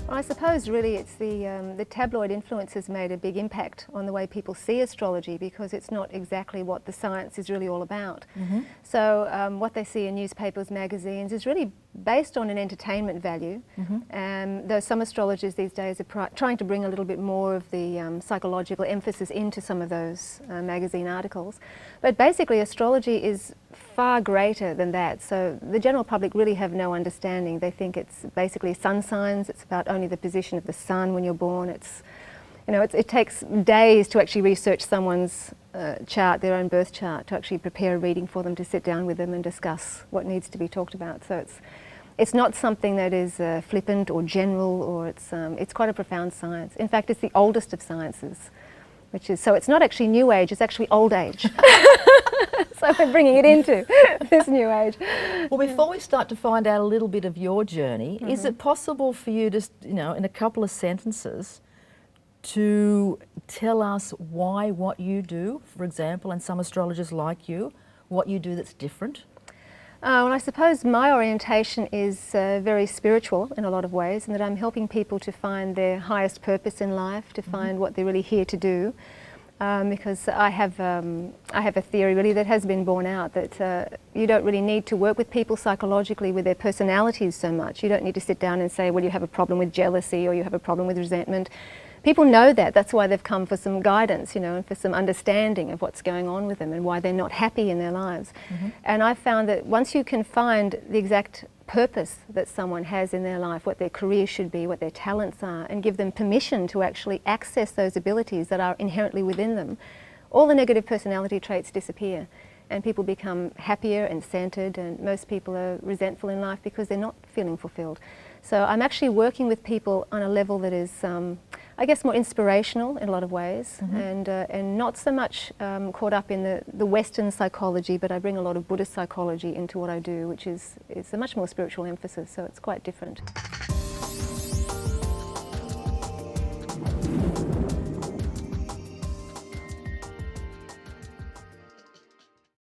Well, I suppose really it's the tabloid influence has made a big impact on the way people see astrology, because it's not exactly what the science is really all about. So what they see in newspapers, magazines is really based on an entertainment value. Though some astrologers these days are trying to bring a little bit more of the psychological emphasis into some of those magazine articles. But basically astrology is far greater than that. So the general public really have no understanding. They think it's basically sun signs. It's about only the position of the sun when you're born. It's, you know, it takes days to actually research someone's chart, their own birth chart, to actually prepare a reading for them, to sit down with them and discuss what needs to be talked about. So it's not something that is flippant or general, or it's quite a profound science. In fact, it's the oldest of sciences, so it's not actually New Age, it's actually Old Age. So we're bringing it into this New Age. Well, before we start to find out a little bit of your journey, is it possible for you to, in a couple of sentences, to tell us why what you do, for example, and some astrologers like you, what you do that's different? Well, I suppose my orientation is very spiritual in a lot of ways, and that I'm helping people to find their highest purpose in life, to find what they're really here to do. Because I have a theory really that has been borne out that you don't really need to work with people psychologically with their personalities so much. You don't need to sit down and say, well, you have a problem with jealousy or you have a problem with resentment. People know that. That's why they've come for some guidance, and for some understanding of what's going on with them and why they're not happy in their lives. And I've found that once you can find the exact purpose that someone has in their life, what their career should be, what their talents are, and give them permission to actually access those abilities that are inherently within them, all the negative personality traits disappear and people become happier and centered, and most people are resentful in life because they're not feeling fulfilled. So I'm actually working with people on a level that is, I guess, more inspirational in a lot of ways, and not so much caught up in the Western psychology, but I bring a lot of Buddhist psychology into what I do, which is a much more spiritual emphasis, so it's quite different.